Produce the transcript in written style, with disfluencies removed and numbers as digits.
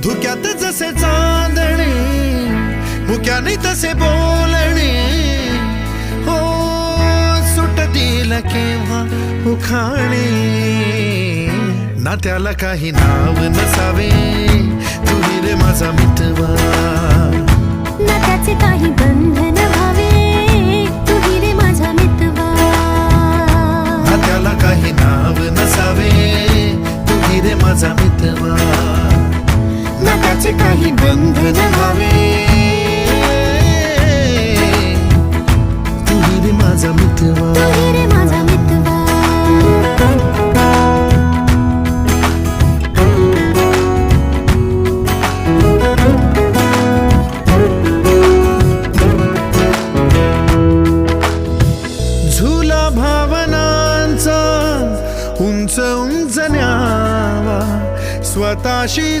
धुक्यात जसे चांदणे, मुक्याने तसे बोलणे, हो सुटतील केव्हा उखाणे. ना त्याला काही नाव नसावे, तुही रे माझा मितवा. ना त्याचे काही बंधन व्हावे, तुही रे माझा मितवा. ना त्याला काही नाव नसावे, तुही रे माझा मितवा. ना त्याचे काही बंधन व्हावे, तुही रे माझा मितवा. तुही रे माझा मितवा. झुला भावनांचा उंच उंच न्यावा, स्वतःशी